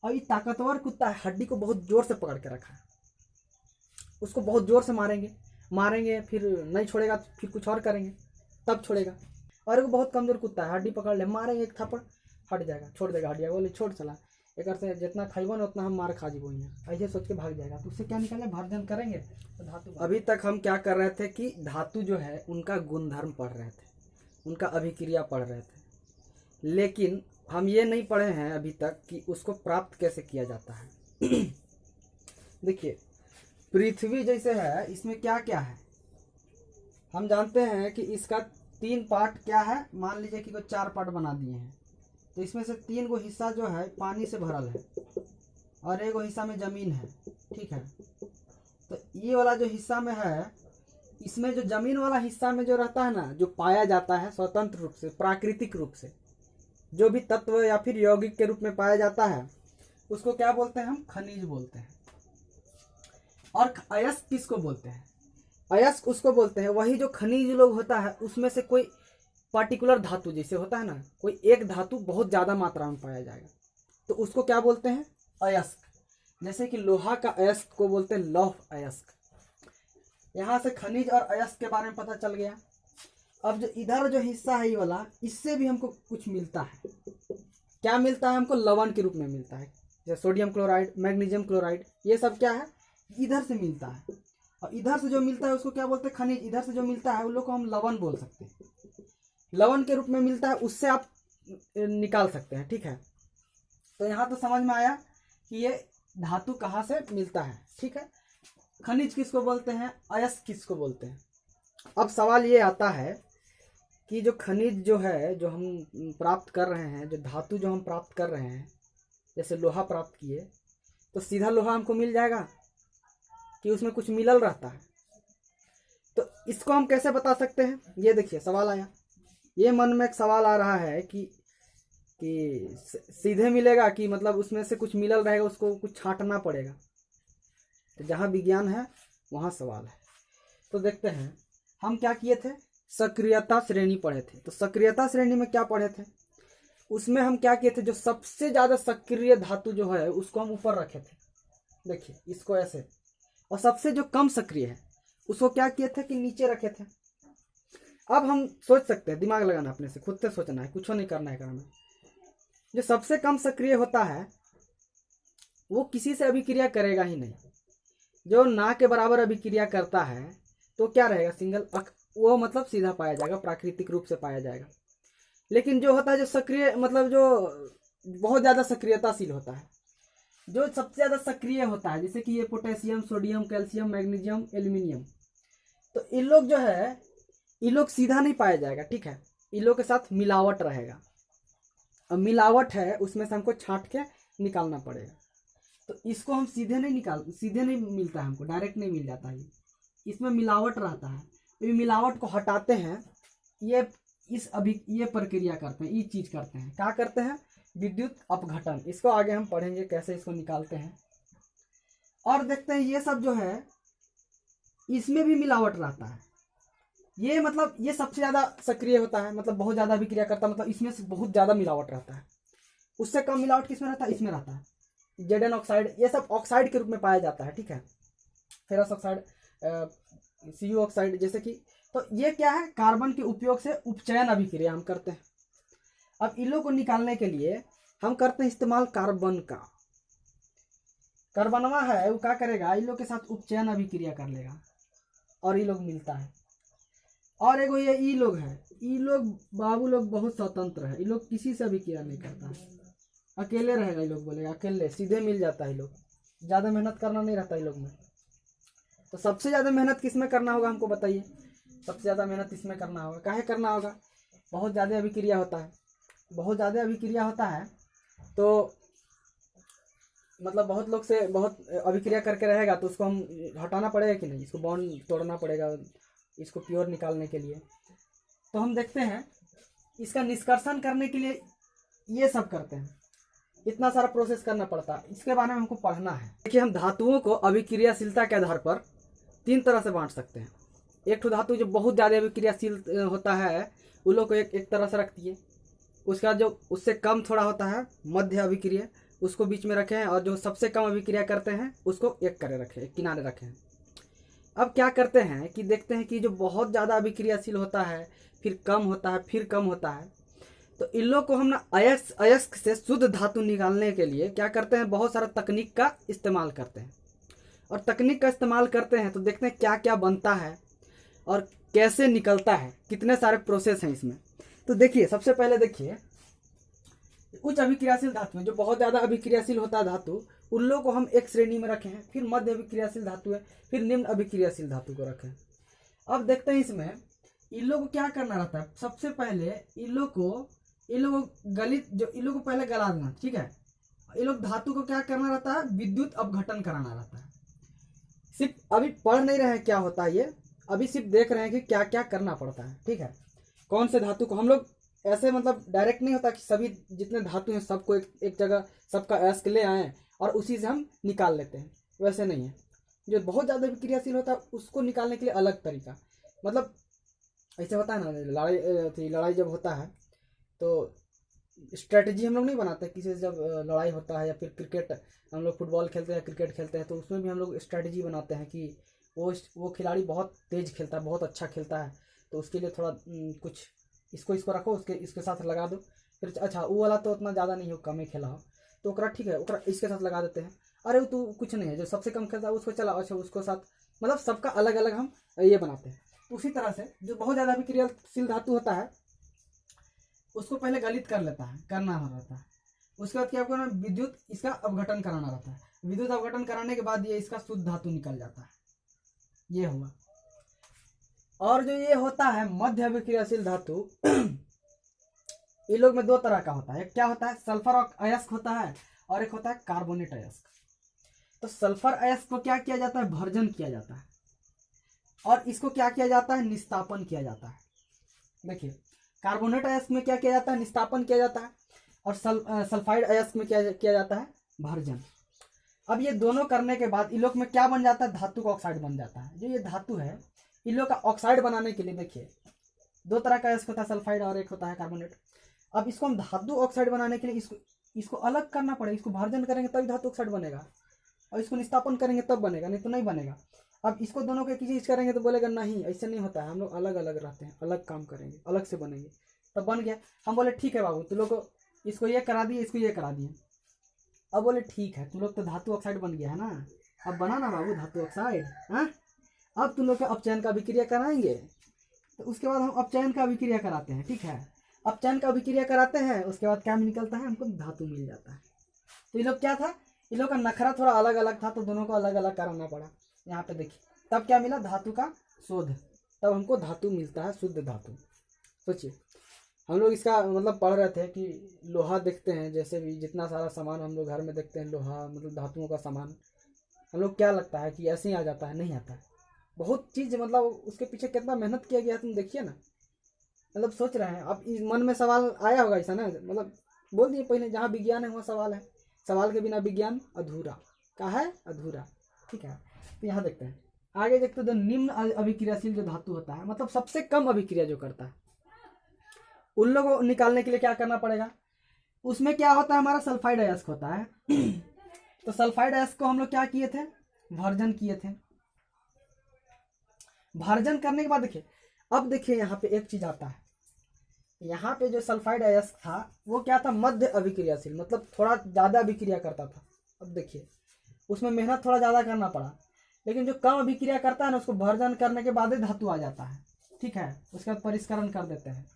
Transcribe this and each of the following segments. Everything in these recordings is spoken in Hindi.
और ये ताकतवर कुत्ता है, हड्डी को बहुत जोर से पकड़ के रखा है। उसको बहुत जोर से मारेंगे फिर नहीं छोड़ेगा, फिर कुछ और करेंगे तब छोड़ेगा। और वो बहुत कमजोर कुत्ता है, हड्डी पकड़ ले, मारेंगे एक थप्पड़ हट जाएगा, छोड़ देगा हड्डिया, बोले छोड़ चला एक से जितना खाइबो ना उतना हम मार खा जीबो, यहाँ ऐसे सोच के भाग जाएगा। तो उससे क्या निकाले, भर्जन करेंगे तो धातु। अभी तक हम क्या कर रहे थे कि धातु जो है उनका गुणधर्म पढ़ रहे थे, उनका अभिक्रिया पढ़ रहे थे, लेकिन हम ये नहीं पढ़े हैं अभी तक कि उसको प्राप्त कैसे किया जाता है। देखिए पृथ्वी जैसे है, इसमें क्या क्या है हम जानते हैं कि इसका 3 पार्ट क्या है, मान लीजिए कि कोई 4 पार्ट बना दिए हैं, तो इसमें से 3 गो हिस्सा जो है पानी से भरल है और 1 गो हिस्सा में ज़मीन है, ठीक है। तो ये वाला जो हिस्सा में है, इसमें जो ज़मीन वाला हिस्सा में जो रहता है ना, जो पाया जाता है स्वतंत्र रूप से, प्राकृतिक रूप से, जो भी तत्व या फिर यौगिक के रूप में पाया जाता है, उसको क्या बोलते हैं हम, खनिज बोलते हैं। और अयस्क किसको बोलते हैं, अयस्क उसको बोलते हैं वही जो खनिज लोग होता है, उसमें से कोई पार्टिकुलर धातु जैसे होता है ना, कोई एक धातु बहुत ज़्यादा मात्रा में पाया जाएगा तो उसको क्या बोलते हैं, अयस्क। जैसे कि लोहा का अयस्क को बोलते हैं लौह अयस्क। यहाँ से खनिज और अयस्क के बारे में पता चल गया। अब जो इधर जो हिस्सा है ये वाला, इससे भी हमको कुछ मिलता है। क्या मिलता है हमको, लवण के रूप में मिलता है, जैसे सोडियम क्लोराइड, मैग्नीशियम क्लोराइड, ये सब क्या है इधर से मिलता है। और इधर से जो मिलता है उसको क्या बोलते हैं, खनिज। इधर से जो मिलता है उन लोग को हम लवण बोल सकते हैं, लवण के रूप में मिलता है, उससे आप निकाल सकते हैं, ठीक है। तो यहाँ तो समझ में आया कि ये धातु कहाँ से मिलता है, ठीक है। खनिज किसको बोलते हैं, अयस्क किसको बोलते हैं। अब सवाल ये आता है कि जो खनिज जो है, जो हम प्राप्त कर रहे हैं, जो धातु जो हम प्राप्त कर रहे हैं, जैसे लोहा प्राप्त किए तो सीधा लोहा हमको मिल जाएगा कि उसमें कुछ मिलल रहता है। तो इसको हम कैसे बता सकते हैं, ये देखिए सवाल आया, ये मन में एक सवाल आ रहा है कि सीधे मिलेगा कि मतलब उसमें से कुछ मिलल रहेगा, उसको कुछ छांटना पड़ेगा। तो जहाँ विज्ञान है वहाँ सवाल है। तो देखते हैं हम क्या किए थे, सक्रियता श्रेणी पढ़े थे। तो सक्रियता श्रेणी में क्या पढ़े थे, उसमें हम क्या किए थे, जो सबसे ज़्यादा सक्रिय धातु जो है उसको हम ऊपर रखे थे, देखिए इसको ऐसे, और सबसे जो कम सक्रिय है उसको क्या किए थे कि नीचे रखे थे। अब हम सोच सकते हैं, दिमाग लगाना अपने से, खुद से सोचना है, कुछ नहीं करना है काम में। जो सबसे कम सक्रिय होता है वो किसी से अभिक्रिया करेगा ही नहीं। जो ना के बराबर अभिक्रिया करता है तो क्या रहेगा, सिंगल वो मतलब सीधा पाया जाएगा, प्राकृतिक रूप से पाया जाएगा। लेकिन जो होता है जो सक्रिय, मतलब जो बहुत ज़्यादा सक्रियताशील होता है, जो सबसे ज़्यादा सक्रिय होता है, जैसे कि ये potassium, sodium, calcium, magnesium, aluminium, तो इन लोग जो है, इन लोग सीधा नहीं पाया जाएगा, ठीक है। इन लोग के साथ मिलावट रहेगा, और मिलावट है उसमें से हमको छांट के निकालना पड़ेगा। तो इसको हम सीधे नहीं मिलता है हमको, डायरेक्ट नहीं मिल जाता है, इसमें मिलावट रहता है। तो ये मिलावट को हटाते हैं, ये प्रक्रिया करते हैं, ये चीज़ करते हैं, क्या करते हैं, विद्युत अपघटन। इसको आगे हम पढ़ेंगे कैसे इसको निकालते हैं। और देखते हैं ये सब जो है इसमें भी मिलावट रहता है। ये मतलब ये सबसे ज़्यादा सक्रिय होता है, मतलब बहुत ज़्यादा अभिक्रिया करता है, मतलब इसमें से बहुत ज़्यादा मिलावट रहता है। उससे कम मिलावट किसमें रहता है, इसमें रहता है। जेडन ऑक्साइड, ये सब ऑक्साइड के रूप में पाया जाता है, ठीक है। फेरस ऑक्साइड, सीयू ऑक्साइड, जैसे कि, तो ये क्या है, कार्बन के उपयोग से उपचयन अभिक्रिया हम करते हैं। अब इन लोग को निकालने के लिए हम करते हैं इस्तेमाल कार्बन का। कार्बनवा है वो क्या करेगा, इन लोग के साथ उपचयन अभिक्रिया कर लेगा और ये लोग मिलता है। और एगो ये ई लोग है, ई लोग बाबू लोग बहुत स्वतंत्र है, ये लोग किसी से अभिक्रिया नहीं करता है, अकेले रहेगा, ये लोग बोलेगा अकेले, सीधे मिल जाता है। ये लोग ज़्यादा मेहनत करना नहीं रहता ये लोग में। तो सबसे ज़्यादा मेहनत किस में करना होगा हमको बताइए, सबसे ज़्यादा मेहनत इसमें करना होगा। काहे करना होगा, बहुत ज़्यादा अभिक्रिया होता है, बहुत ज़्यादा अभिक्रिया होता है, तो मतलब बहुत लोग से बहुत अभिक्रिया करके रहेगा, तो उसको हम हटाना पड़ेगा कि नहीं, इसको बॉन्ड तोड़ना पड़ेगा इसको प्योर निकालने के लिए। तो हम देखते हैं इसका निष्कर्षण करने के लिए ये सब करते हैं, इतना सारा प्रोसेस करना पड़ता है, इसके बारे में हमको पढ़ना है। देखिए हम धातुओं को अभिक्रियाशीलता के आधार पर 3 तरह से बांट सकते हैं। एक तो धातु जो बहुत ज़्यादा अभिक्रियाशील होता है उन लोग को एक तरह से रखती है। उसका जो उससे कम थोड़ा होता है मध्य अभिक्रिया, उसको बीच में रखे हैं, और जो सबसे कम अभिक्रिया करते हैं उसको एक करे रखे, एक किनारे रखे हैं। अब क्या करते हैं कि देखते हैं कि जो बहुत ज़्यादा अभिक्रियाशील होता है, फिर कम होता है, फिर कम होता है, तो इन लोग को हम ना अयस्क से शुद्ध धातु निकालने के लिए क्या करते हैं, बहुत सारा तकनीक का इस्तेमाल करते हैं। और तकनीक का इस्तेमाल करते हैं तो देखते हैं क्या क्या बनता है और कैसे निकलता है, कितने सारे प्रोसेस हैं इसमें। तो देखिए, सबसे पहले देखिए, उच्च अभिक्रियाशील धातु में जो बहुत ज़्यादा अभिक्रियाशील होता है धातु, उन लोगों को हम एक श्रेणी में रखे हैं। फिर मध्य अभिक्रियाशील धातु है, फिर निम्न अभिक्रियाशील धातु को रखें। अब देखते हैं इसमें इन लोगों को क्या करना रहता है। सबसे पहले इन लोग को पहले गला देना, ठीक है। इन लोग धातु को क्या करना रहता है, विद्युत अपघटन कराना रहता है। सिर्फ अभी पढ़ नहीं रहे हैं क्या होता है ये, अभी सिर्फ देख रहे हैं कि क्या क्या करना पड़ता है, ठीक है। कौन से धातु को हम लोग ऐसे मतलब डायरेक्ट नहीं होता कि सभी जितने धातु हैं सबको एक जगह सबका अयस्क ले आए और उसी से हम निकाल लेते हैं, वैसे नहीं है। जो बहुत ज़्यादा विक्रियाशील होता है उसको निकालने के लिए अलग तरीका, मतलब ऐसे होता है ना, लड़ाई जब होता है तो स्ट्रेटजी हम लोग नहीं बनाते किसी से, जब लड़ाई होता है या फिर क्रिकेट, हम लोग फुटबॉल खेलते हैं, क्रिकेट खेलते हैं, तो उसमें भी हम लोग स्ट्रेटजी बनाते हैं कि वो खिलाड़ी बहुत तेज खेलता है, बहुत अच्छा खेलता है, तो उसके लिए थोड़ा कुछ इसको रखो, इसके साथ लगा दो। फिर अच्छा वो वाला तो उतना ज़्यादा नहीं हो, कम ही खेला हो, तो ओकरा ठीक है, ओकरा इसके साथ लगा देते हैं। अरे वो तो कुछ नहीं है, जो सबसे कम खेलता है उसको चला, अच्छा उसको साथ, मतलब सबका अलग अलग हम ये बनाते हैं। उसी तरह से जो बहुत ज़्यादा अभिक्रियाशील धातु होता है उसको पहले गलित करना रहता है। उसके बाद क्या करना, विद्युत इसका अपघटन कराना रहता है। विद्युत अपघटन कराने के बाद ये इसका शुद्ध धातु निकल जाता है, ये हुआ। और जो ये होता है मध्य अभिक्रियाशील धातु, इन लोग में दो तरह का होता है। एक क्या होता है, सल्फर अयस्क होता है, और एक होता है कार्बोनेट अयस्क। तो सल्फर अयस्क को क्या किया जाता है, भर्जन किया जाता है, और इसको क्या किया जाता है, निस्तापन किया जाता है। देखिए, कार्बोनेट अयस्क में क्या किया जाता है, निस्तापन किया जाता है, और सल्फाइड अयस्क में क्या किया जाता है, भर्जन। अब ये दोनों करने के बाद इन लोग में क्या बन जाता है, धातु का ऑक्साइड बन जाता है। जो ये धातु है, इन लोग का ऑक्साइड बनाने के लिए देखिए दो तरह का अयस्क होता है, सल्फाइड और एक होता है कार्बोनेट। अब इसको हम धातु ऑक्साइड बनाने के लिए इसको अलग करना पड़ेगा, इसको भर्जन करेंगे तभी धातु ऑक्साइड बनेगा, और इसको निस्तापन करेंगे तब बनेगा, नहीं तो नहीं बनेगा। अब इसको दोनों को एक चीज करेंगे तो बोलेगा नहीं, ऐसे नहीं होता है, हम लोग अलग अलग रहते हैं, अलग काम करेंगे, अलग से बनेंगे, तब बन गया। हम बोले ठीक है बाबू, तुम लोग को इसको ये करा दिए, इसको ये करा दिए। अब बोले ठीक है, तुम लोग तो धातु ऑक्साइड बन गया है ना, अब बना ना बाबू धातु ऑक्साइड, हाँ। अब तुम लोग का अपचयन का अभिक्रिया कराएंगे, तो उसके बाद हम अपचयन का अभिक्रिया कराते हैं, ठीक है। अपचयन का अभिक्रिया कराते हैं, उसके बाद क्या निकलता है, हमको धातु मिल जाता है। तो ये लोग क्या था, इन लोग का नखरा थोड़ा अलग अलग था, तो दोनों को अलग अलग कराना पड़ा। यहाँ पे देखिए, तब क्या मिला, धातु का शोध, तब हमको धातु मिलता है, शुद्ध धातु। सोचिए, हम लोग इसका मतलब पढ़ रहे थे कि लोहा देखते हैं, जैसे भी जितना सारा सामान हम लोग घर में देखते हैं, लोहा मतलब धातुओं का सामान, हम लोग क्या लगता है कि ऐसे ही आ जाता है, नहीं आता है। बहुत चीज़ मतलब उसके पीछे कितना मेहनत किया गया है, तुम देखिए ना। मतलब सोच रहे हैं, अब मन में सवाल आया होगा ऐसा ना, मतलब बोल दिए पहले, जहाँ विज्ञान है वहाँ सवाल है, सवाल के बिना विज्ञान अधूरा, का है अधूरा, ठीक है। तो यहाँ देखते हैं, आगे देखते हैं, जो निम्न अभिक्रियाशील जो धातु होता है, मतलब सबसे कम अभिक्रिया जो करता है, उन लोगों को निकालने के लिए क्या करना पड़ेगा। उसमें क्या होता है, हमारा सल्फाइड अयस्क होता है। तो सल्फाइड अयस्क को हम लोग क्या किए थे, भर्जन किए थे। भर्जन करने के बाद देखिए, अब देखिए यहाँ पे एक चीज आता है, यहाँ पे जो सल्फाइड अयस्क था वो क्या था, मध्य अभिक्रियाशील, मतलब थोड़ा ज्यादा अभिक्रिया करता था। अब देखिए, उसमें मेहनत थोड़ा ज्यादा करना पड़ा, लेकिन जो कम अभिक्रिया करता है ना, उसको भर्जन करने के बाद ही धातु आ जाता है, ठीक है। उसके बाद परिष्करण कर देते हैं।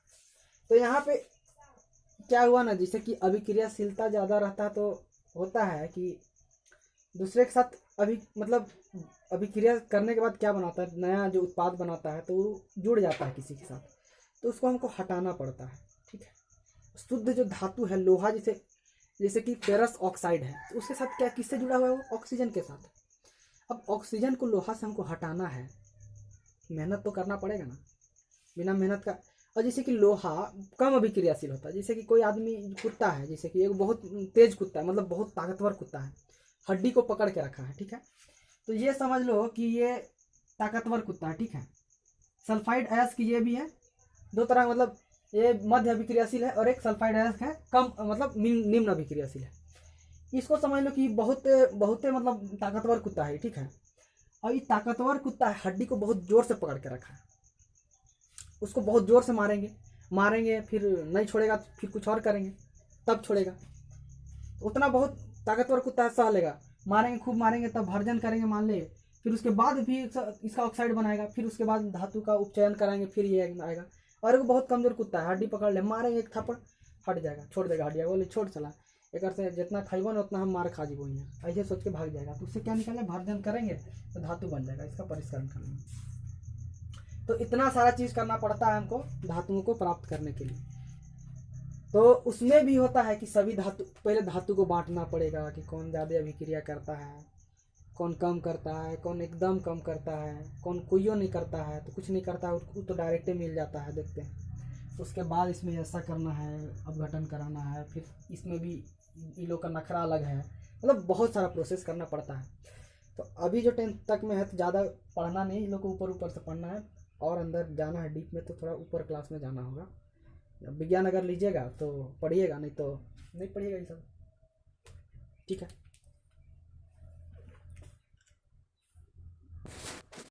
तो यहाँ पे क्या हुआ ना, जैसे कि अभिक्रियाशीलता ज़्यादा रहता है तो होता है कि दूसरे के साथ मतलब अभिक्रिया करने के बाद क्या बनाता है, नया जो उत्पाद बनाता है, तो वो जुड़ जाता है किसी के साथ, तो उसको हमको हटाना पड़ता है, ठीक है। शुद्ध जो धातु है, लोहा जैसे कि फेरस ऑक्साइड है, तो उसके साथ क्या, किससे जुड़ा हुआ है वो, ऑक्सीजन के साथ। अब ऑक्सीजन को लोहा से हमको हटाना है, मेहनत तो करना पड़ेगा ना, बिना मेहनत का। और जैसे कि लोहा कम अभिक्रियाशील होता है, जैसे कि कोई आदमी कुत्ता है, जैसे कि एक बहुत तेज कुत्ता है, मतलब बहुत ताकतवर कुत्ता है, हड्डी को पकड़ के रखा है, ठीक है। तो ये समझ लो कि ये ताकतवर कुत्ता है, ठीक है। सल्फाइड अयस्क ये भी है, दो तरह, मतलब ये मध्य अभिक्रियाशील है और एक सल्फाइड अयस्क है कम, मतलब निम्न अभिक्रियाशील है। इसको समझ लो कि बहुत बहुत मतलब ताकतवर कुत्ता है, ठीक है। और ये ताकतवर कुत्ता है, हड्डी को बहुत जोर से पकड़ के रखा है। उसको बहुत जोर से मारेंगे फिर नहीं छोड़ेगा, फिर कुछ और करेंगे तब छोड़ेगा। उतना बहुत ताकतवर कुत्ता है, सह लेगा। मारेंगे, खूब मारेंगे, तब भर्जन करेंगे मान ले, फिर उसके बाद भी इसका ऑक्साइड बनाएगा, फिर उसके बाद धातु का उपचयन कराएंगे, फिर ये आएगा। और वो बहुत कमजोर कुत्ता है, हड्डी पकड़ ले, मारेंगे एक थप्पड़ हट जाएगा, छोड़ देगा हड्डिया, बोले छोड़ चला एक से जितना खाइबो ना उतना हम मार खा जीबो, यहाँ ऐसे सोच के भाग जाएगा। तो उससे क्या निकले, भर्जन करेंगे तो धातु बन जाएगा, इसका परिष्करण कर लेंगे। तो इतना सारा चीज करना पड़ता है हमको धातुओं को प्राप्त करने के लिए। तो उसमें भी होता है कि सभी धातु, पहले धातु को बांटना पड़ेगा कि कौन ज़्यादा अभिक्रिया करता है, कौन कम करता है, कौन एकदम कम करता है, कौन कोईयो नहीं करता है, तो कुछ नहीं करता है उसको तो डायरेक्ट मिल जाता है, देखते हैं। उसके बाद इसमें ऐसा करना है, अपघटन कराना है, फिर इसमें भी इन लोग का नखरा अलग है, मतलब बहुत सारा प्रोसेस करना पड़ता है। तो अभी जो 10th तक में है तो ज़्यादा पढ़ना नहीं, इन लोग को ऊपर से पढ़ना है और अंदर जाना है डीप में, तो थोड़ा ऊपर क्लास में जाना होगा। विज्ञान अगर लीजिएगा तो पढ़िएगा, नहीं तो नहीं पढ़िएगा ये सब, ठीक है।